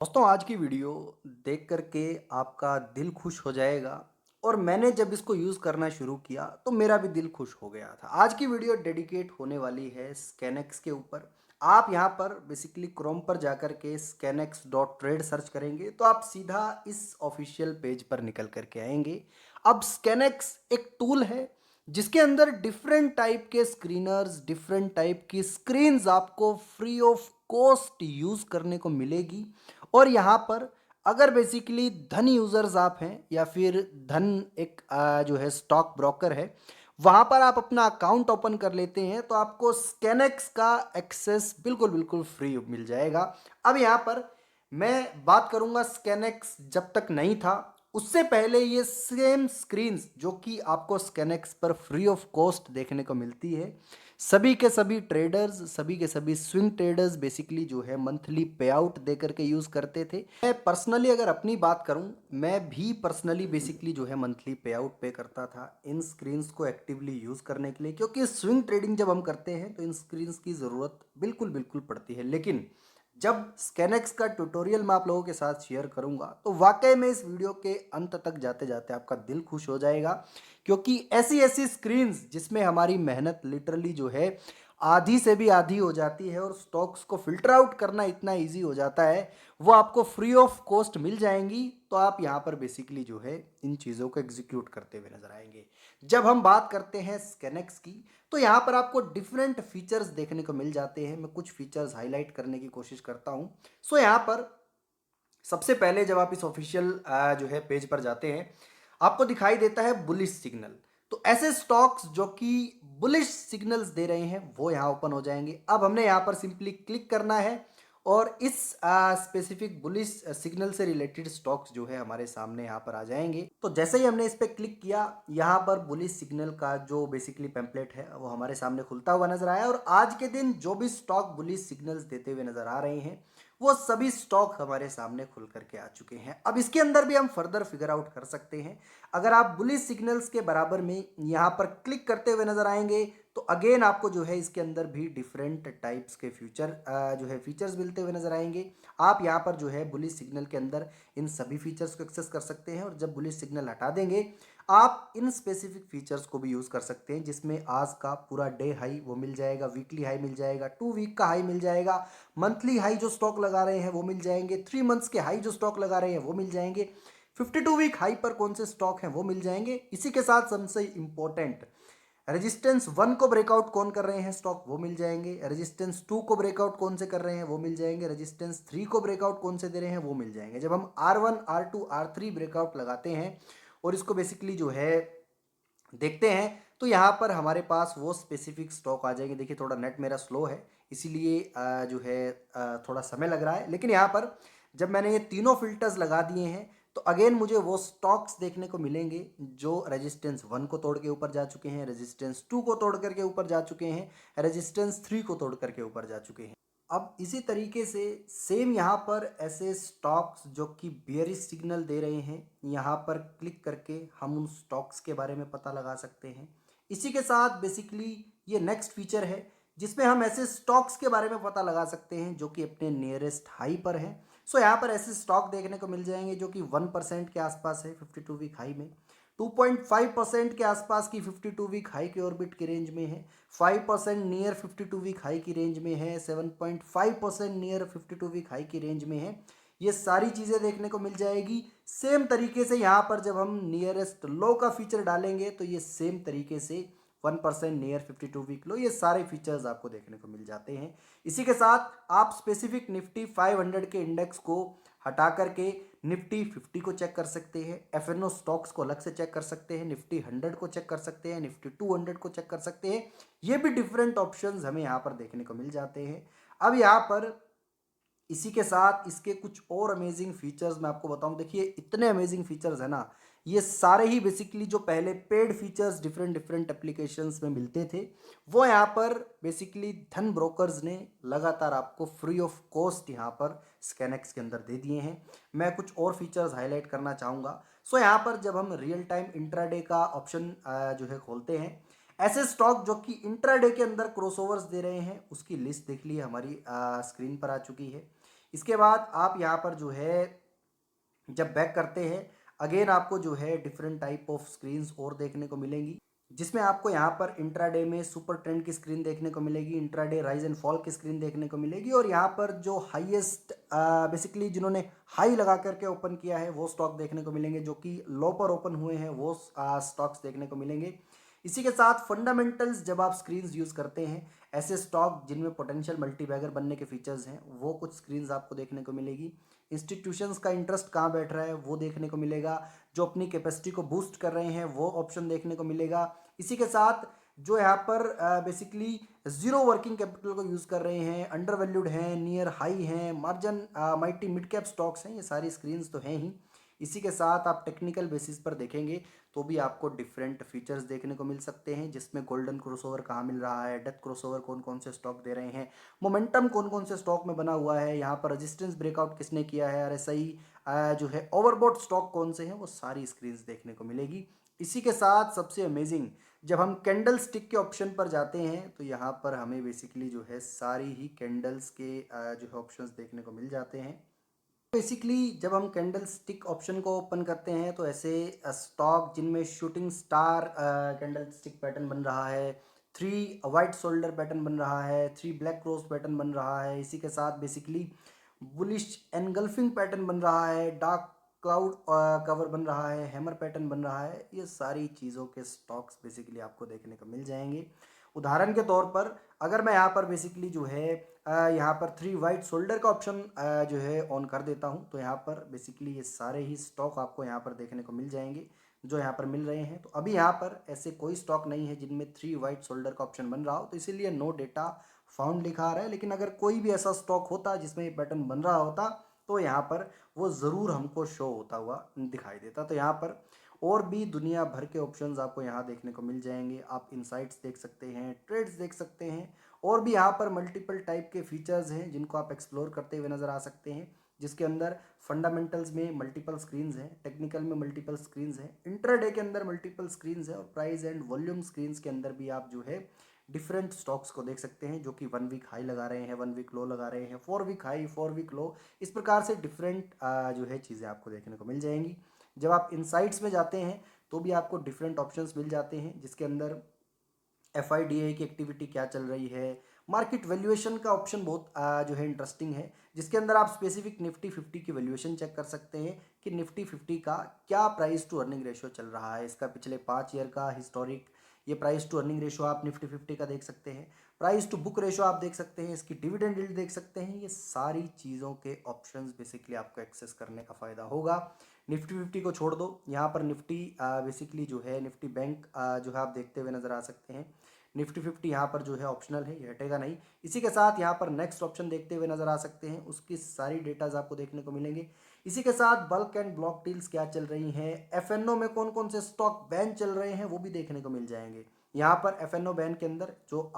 दोस्तों आज की वीडियो देख करके आपका दिल खुश हो जाएगा। और मैंने जब इसको यूज़ करना शुरू किया तो मेरा भी दिल खुश हो गया था। आज की वीडियो डेडिकेट होने वाली है स्कैनेक्स के ऊपर। आप यहाँ पर बेसिकली क्रोम पर जाकर के scanex.trade सर्च करेंगे तो आप सीधा इस ऑफिशियल पेज पर निकल करके आएंगे। अब स्कैनेक्स एक टूल है जिसके अंदर डिफरेंट टाइप के स्क्रीनर्स, डिफरेंट टाइप की स्क्रीन्स आपको फ्री ऑफ कॉस्ट यूज़ करने को मिलेगी। और यहाँ पर अगर बेसिकली धन यूजर्स आप हैं या फिर धन एक जो है स्टॉक ब्रोकर है, वहाँ पर आप अपना अकाउंट ओपन कर लेते हैं तो आपको स्कैनेक्स का एक्सेस बिल्कुल बिल्कुल फ्री मिल जाएगा। अब यहाँ पर मैं बात करूँगा स्कैनेक्स जब तक नहीं था उससे पहले ये सेम स्क्रीन्स जो कि आपको स्कैनेक्स पर फ्री ऑफ कॉस्ट देखने को मिलती है। सभी के सभी ट्रेडर्स, सभी के सभी स्विंग ट्रेडर्स बेसिकली जो है मंथली पे आउट दे करके यूज़ करते थे। मैं पर्सनली अगर अपनी बात करूं, मैं भी पर्सनली बेसिकली जो है मंथली पे आउट पे करता था इन स्क्रीन्स को एक्टिवली यूज़ करने के लिए, क्योंकि स्विंग ट्रेडिंग जब हम करते हैं तो इन स्क्रीन्स की ज़रूरत बिल्कुल बिल्कुल पड़ती है। लेकिन जब स्कैनेक्स का ट्यूटोरियल मैं आप लोगों के साथ शेयर करूंगा तो वाकई में इस वीडियो के अंत तक जाते जाते आपका दिल खुश हो जाएगा, क्योंकि ऐसी ऐसी स्क्रीन्स जिसमें हमारी मेहनत लिटरली जो है आधी से भी आधी हो जाती है और स्टॉक्स को फिल्टर आउट करना इतना इजी हो जाता है, वो आपको फ्री ऑफ कॉस्ट मिल जाएंगी। तो आप यहाँ पर बेसिकली जो है इन चीज़ों को एग्जीक्यूट करते हुए नजर आएंगे। जब हम बात करते हैं स्कैनेक्स की तो यहाँ पर आपको डिफरेंट फीचर्स देखने को मिल जाते हैं। मैं कुछ फीचर्स हाईलाइट करने की कोशिश करता हूँ। सो यहाँ पर सबसे पहले जब आप इस ऑफिशियल जो है पेज पर जाते हैं आपको दिखाई देता है बुलिश सिग्नल। तो ऐसे स्टॉक्स जो कि बुलिश सिग्नल्स दे रहे हैं वो यहाँ ओपन हो जाएंगे। अब हमने यहाँ पर सिंपली क्लिक करना है और इस स्पेसिफिक बुलिश सिग्नल से रिलेटेड स्टॉक्स जो है हमारे सामने यहाँ पर आ जाएंगे। तो जैसे ही हमने इस पर क्लिक किया यहाँ पर बुलिश सिग्नल का जो बेसिकली पेम्पलेट है वो हमारे सामने खुलता हुआ नजर आया। और आज के दिन जो भी स्टॉक बुलिश सिग्नल्स देते हुए नजर आ रहे हैं वो सभी स्टॉक हमारे सामने खुल करके आ चुके हैं। अब इसके अंदर भी हम फर्दर फिगर आउट कर सकते हैं। अगर आप बुलिश सिग्नल्स के बराबर में यहाँ पर क्लिक करते हुए नजर आएंगे तो अगेन आपको जो है इसके अंदर भी डिफरेंट टाइप्स के फ्यूचर जो है फीचर्स मिलते हुए नजर आएंगे। आप यहाँ पर जो है बुलिश सिग्नल के अंदर इन सभी फीचर्स को एक्सेस कर सकते हैं। और जब बुलिश सिग्नल हटा देंगे आप इन स्पेसिफिक फीचर्स को भी यूज कर सकते हैं, जिसमें आज का पूरा डे हाई वो मिल जाएगा, वीकली हाई मिल जाएगा, 2 वीक का हाई मिल जाएगा, मंथली हाई जो स्टॉक लगा रहे हैं वो मिल जाएंगे, 3 मंथ्स के हाई जो स्टॉक लगा रहे हैं वो मिल जाएंगे, 52 वीक हाई पर कौन से स्टॉक हैं वो मिल जाएंगे। इसी के साथ सबसे इंपॉर्टेंट रेजिस्टेंस 1 को ब्रेकआउट कौन कर रहे हैं स्टॉक वो मिल जाएंगे, रेजिस्टेंस 2 को ब्रेकआउट कौन से कर रहे हैं वो मिल जाएंगे, रेजिस्टेंस 3 को ब्रेकआउट कौन से दे रहे हैं वो मिल जाएंगे। जब हम R1 R2 R3 ब्रेकआउट लगाते हैं और इसको बेसिकली जो है देखते हैं तो यहाँ पर हमारे पास वो स्पेसिफिक स्टॉक आ जाएंगे। देखिए थोड़ा नेट मेरा स्लो है इसीलिए जो है थोड़ा समय लग रहा है, लेकिन यहाँ पर जब मैंने ये तीनों फिल्टर्स लगा दिए हैं तो अगेन मुझे वो स्टॉक्स देखने को मिलेंगे जो रेजिस्टेंस 1 को तोड़ के ऊपर जा चुके हैं, रेजिस्टेंस 2 को तोड़ करके ऊपर जा चुके हैं, रेजिस्टेंस 3 को तोड़ करके ऊपर जा चुके हैं। अब इसी तरीके से सेम यहाँ पर ऐसे स्टॉक्स जो कि बियरिश सिग्नल दे रहे हैं यहाँ पर क्लिक करके हम उन स्टॉक्स के बारे में पता लगा सकते हैं। इसी के साथ बेसिकली ये नेक्स्ट फीचर है जिसमें हम ऐसे स्टॉक्स के बारे में पता लगा सकते हैं जो कि अपने नियरेस्ट हाई पर हैं। सो यहाँ पर ऐसे स्टॉक देखने को मिल जाएंगे जो कि 1% के आसपास है 52 वीक हाई में, 2.5% के आसपास की 52 वीक हाई के ऑर्बिट की रेंज में है, 5% नियर 52 वीक हाई की रेंज में है, 7.5% नियर 52 वीक हाई की रेंज में है। ये सारी चीज़ें देखने को मिल जाएगी। सेम तरीके से यहाँ पर जब हम नियरेस्ट लो का फीचर डालेंगे तो ये सेम तरीके से 1% नियर 52 वीक लो, ये सारे फीचर्स आपको देखने को मिल जाते हैं। इसी के साथ आप स्पेसिफिक निफ्टी 500 के इंडेक्स को हटा करके निफ्टी 50 को चेक कर सकते हैं, एफएनओ स्टॉक्स को अलग से चेक कर सकते हैं, निफ्टी 100 को चेक कर सकते हैं, निफ्टी 200 को चेक कर सकते हैं। ये भी डिफरेंट ऑप्शंस हमें यहाँ पर देखने को मिल जाते हैं। अब यहाँ पर इसी के साथ इसके कुछ और अमेजिंग फीचर्स मैं आपको बताऊं। देखिए इतने अमेजिंग फीचर्स है ना, ये सारे ही बेसिकली जो पहले paid features different different applications में मिलते थे वो यहाँ पर बेसिकली धन ब्रोकर्स ने लगातार आपको फ्री ऑफ कॉस्ट यहाँ पर स्कैनेक्स के अंदर दे दिए हैं। मैं कुछ और फीचर्स हाईलाइट करना चाहूँगा। सो यहाँ पर जब हम रियल टाइम इंट्राडे का ऑप्शन जो है खोलते हैं, ऐसे स्टॉक जो कि इंट्राडे के अंदर क्रॉसओवर्स दे रहे हैं उसकी लिस्ट देख ली हमारी स्क्रीन पर आ चुकी है। इसके बाद आप यहाँ पर जो है जब बैक करते हैं, अगेन आपको जो है डिफरेंट टाइप ऑफ स्क्रीन्स और देखने को मिलेंगी, जिसमें आपको यहाँ पर इंट्राडे में सुपर ट्रेंड की स्क्रीन देखने को मिलेगी, इंट्राडे राइज एंड फॉल की स्क्रीन देखने को मिलेगी, और यहाँ पर जो हाईएस्ट बेसिकली जिन्होंने हाई लगा करके ओपन किया है वो स्टॉक देखने को मिलेंगे, जो कि लो पर ओपन हुए हैं वो स्टॉक्स देखने को मिलेंगे। इसी के साथ फंडामेंटल्स, जब आप स्क्रीन्स यूज़ करते हैं, ऐसे स्टॉक जिनमें पोटेंशियल मल्टीबैगर बनने के फीचर्स हैं वो कुछ स्क्रीन्स आपको देखने को मिलेगी। इंस्टीट्यूशंस का इंटरेस्ट कहाँ बैठ रहा है वो देखने को मिलेगा, जो अपनी कैपेसिटी को बूस्ट कर रहे हैं वो ऑप्शन देखने को मिलेगा। इसी के साथ जो यहाँ पर बेसिकली जीरो वर्किंग कैपिटल को यूज़ कर रहे हैं, अंडर वैल्यूड हैं, नियर हाई हैं, margin mighty mid cap stocks हैं, ये सारी स्क्रीन्स तो हैं ही। इसी के साथ आप टेक्निकल बेसिस पर देखेंगे तो भी आपको डिफरेंट फीचर्स देखने को मिल सकते हैं, जिसमें गोल्डन क्रॉसओवर कहाँ मिल रहा है, डेथ क्रॉसओवर कौन कौन से स्टॉक दे रहे हैं, मोमेंटम कौन कौन से स्टॉक में बना हुआ है, यहाँ पर रेजिस्टेंस ब्रेकआउट किसने किया है, RSI जो है ओवरबॉट स्टॉक कौन से हैं, वो सारी स्क्रीन्स देखने को मिलेगी। इसी के साथ सबसे अमेजिंग, जब हम कैंडल स्टिक के ऑप्शन पर जाते हैं तो यहाँ पर हमें बेसिकली जो है सारी ही कैंडल्स के जो है ऑप्शंस देखने को मिल जाते हैं। बेसिकली जब हम कैंडल स्टिक ऑप्शन को ओपन करते हैं तो ऐसे स्टॉक जिनमें shooting star candle stick pattern बन रहा है, 3 वाइट शोल्डर पैटर्न बन रहा है, 3 ब्लैक क्रॉस पैटर्न बन रहा है, इसी के साथ बेसिकली बुलिश एनगल्फिंग पैटर्न बन रहा है, डार्क क्लाउड कवर बन रहा है, हैमर पैटर्न बन रहा है, ये सारी चीज़ों के स्टॉक्स बेसिकली आपको देखने को मिल जाएंगे। उदाहरण के तौर पर अगर मैं यहाँ पर बेसिकली जो है यहाँ पर 3 वाइट शोल्डर का ऑप्शन जो है ऑन कर देता हूँ, तो यहाँ पर बेसिकली ये सारे ही स्टॉक आपको यहाँ पर देखने को मिल जाएंगे जो यहाँ पर मिल रहे हैं। तो अभी यहाँ पर ऐसे कोई स्टॉक नहीं है जिनमें 3 वाइट शोल्डर का ऑप्शन बन रहा हो, तो इसीलिए नो डेटा फाउंड लिखा आ रहा है। लेकिन अगर कोई भी ऐसा स्टॉक होता जिसमें ये पैटर्न बन रहा होता तो यहाँ पर वो ज़रूर हमको शो होता हुआ दिखाई देता। तो यहाँ पर और भी दुनिया भर के ऑप्शंस आपको यहाँ देखने को मिल जाएंगे। आप इनसाइट्स देख सकते हैं, ट्रेड्स देख सकते हैं, और भी यहाँ पर मल्टीपल टाइप के फीचर्स हैं जिनको आप एक्सप्लोर करते हुए नज़र आ सकते हैं, जिसके अंदर फंडामेंटल्स में मल्टीपल स्क्रीन्स हैं, टेक्निकल में मल्टीपल स्क्रीन्स हैं, इंट्राडे के अंदर मल्टीपल स्क्रीन्स हैं, और प्राइस एंड वॉल्यूम स्क्रीन्स के अंदर भी आप जो है डिफरेंट स्टॉक्स को देख सकते हैं, जो कि 1 वीक हाई लगा रहे हैं, 1 वीक लो लगा रहे हैं, 4 वीक हाई, 4 वीक लो, इस प्रकार से डिफरेंट जो है चीज़ें आपको देखने को मिल जाएंगी। जब आप इनसाइट्स में जाते हैं तो भी आपको डिफरेंट ऑप्शंस मिल जाते हैं, जिसके अंदर FIDA की एक्टिविटी क्या चल रही है, मार्केट वैल्यूएशन का ऑप्शन बहुत जो है इंटरेस्टिंग है, जिसके अंदर आप स्पेसिफिक निफ्टी 50 की वैल्यूएशन चेक कर सकते हैं कि निफ्टी 50 का क्या प्राइस टू अर्निंग रेशियो चल रहा है, इसका पिछले 5 ईयर का हिस्टोरिक ये प्राइस टू अर्निंग रेशियो आप निफ्टी 50 का देख सकते हैं, प्राइस टू बुक रेशियो आप देख सकते हैं, इसकी डिविडेंड यील्ड देख सकते हैं। ये सारी चीज़ों के ऑप्शंस बेसिकली आपको एक्सेस करने का फ़ायदा होगा। निफ्टी 50 को छोड़ दो, यहाँ पर निफ्टी बेसिकली जो है निफ्टी बैंक जो है आप देखते हुए नज़र आ सकते हैं। निफ्टी 50 यहाँ पर जो है ऑप्शनल है, ये हटेगा नहीं। इसी के साथ यहाँ पर नेक्स्ट ऑप्शन देखते हुए नज़र आ सकते हैं, उसकी सारी डेटाज आपको देखने को मिलेंगे। इसी के साथ बल्क एंड ब्लॉक डील्स क्या चल रही हैं, FNO में कौन कौन से स्टॉक बैन चल रहे हैं वो भी देखने को मिल जाएंगे। यहाँ पर FNO बैन के अंदर जो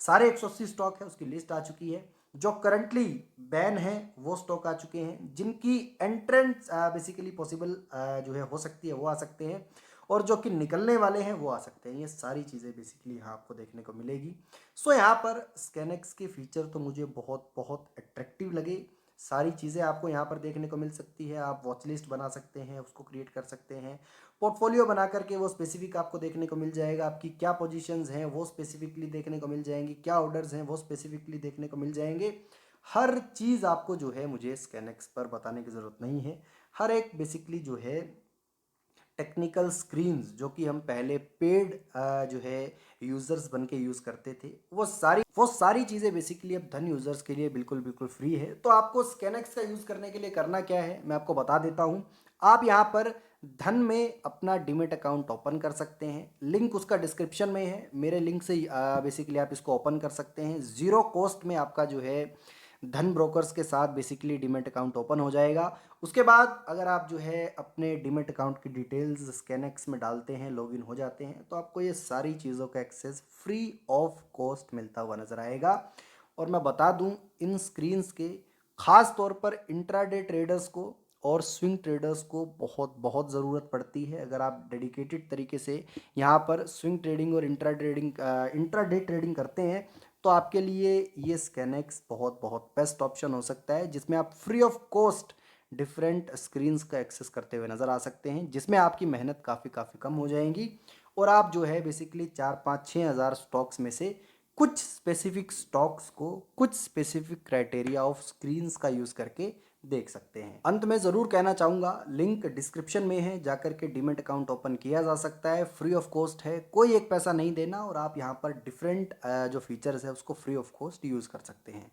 सारे 180 स्टॉक है उसकी लिस्ट आ चुकी है। जो करंटली बैन है वो स्टॉक आ चुके हैं, जिनकी एंट्रेंस बेसिकली पॉसिबल जो है हो सकती है वो आ सकते हैं, और जो कि निकलने वाले हैं वो आ सकते हैं। ये सारी चीज़ें बेसिकली यहाँ आपको देखने को मिलेगी। सो यहाँ पर स्कैनेक्स के फीचर तो मुझे बहुत बहुत अट्रैक्टिव लगे। सारी चीज़ें आपको यहाँ पर देखने को मिल सकती है, आप वॉच लिस्ट बना सकते हैं, उसको क्रिएट कर सकते हैं, पोर्टफोलियो बना करके वो स्पेसिफिक आपको देखने को मिल जाएगा, आपकी क्या पोजीशंस हैं वो स्पेसिफिकली देखने को मिल जाएंगी, क्या ऑर्डर्स हैं वो स्पेसिफिकली देखने को मिल जाएंगे। हर चीज़ आपको जो है मुझे स्कैनेक्स पर बताने की ज़रूरत नहीं है। हर एक बेसिकली जो है टेक्निकल स्क्रीन्स जो कि हम पहले पेड जो है यूज़र्स बन के यूज़ करते थे, वो सारी चीज़ें बेसिकली अब धन यूज़र्स के लिए बिल्कुल बिल्कुल फ्री है। तो आपको स्कैनेक्स का यूज़ करने के लिए करना क्या है मैं आपको बता देता हूँ। आप यहाँ पर धन में अपना डीमेट अकाउंट ओपन कर सकते हैं, लिंक उसका डिस्क्रिप्शन में है, मेरे लिंक से बेसिकली आप इसको ओपन कर सकते हैं। ज़ीरो कॉस्ट में आपका जो है धन ब्रोकर्स के साथ बेसिकली डीमेट अकाउंट ओपन हो जाएगा। उसके बाद अगर आप जो है अपने डीमेट अकाउंट की डिटेल्स स्कैनेक्स में डालते हैं, लॉगिन हो जाते हैं, तो आपको ये सारी चीज़ों का एक्सेस फ्री ऑफ कॉस्ट मिलता हुआ नज़र आएगा। और मैं बता दूं, इन स्क्रीन्स के ख़ास तौर पर इंट्राडे ट्रेडर्स को और स्विंग ट्रेडर्स को बहुत बहुत ज़रूरत पड़ती है। अगर आप डेडिकेटेड तरीके से यहाँ पर स्विंग ट्रेडिंग और इंट्राडे ट्रेडिंग करते हैं तो तो आपके लिए ये स्कैनएक्स बहुत बहुत बेस्ट ऑप्शन हो सकता है, जिसमें आप free of cost different screens का एक्सेस करते हुए नज़र आ सकते हैं, जिसमें आपकी मेहनत काफ़ी कम हो जाएंगी और आप जो है बेसिकली 4 5 6 हज़ार स्टॉक्स में से कुछ स्पेसिफिक स्टॉक्स को कुछ स्पेसिफिक क्राइटेरिया ऑफ स्क्रीन्स का यूज़ करके देख सकते हैं। अंत में ज़रूर कहना चाहूँगा, लिंक डिस्क्रिप्शन में है, जाकर के डीमैट अकाउंट ओपन किया जा सकता है, फ्री ऑफ कॉस्ट है, कोई एक पैसा नहीं देना और आप यहाँ पर डिफरेंट जो फीचर्स है उसको फ्री ऑफ कॉस्ट यूज़ कर सकते हैं।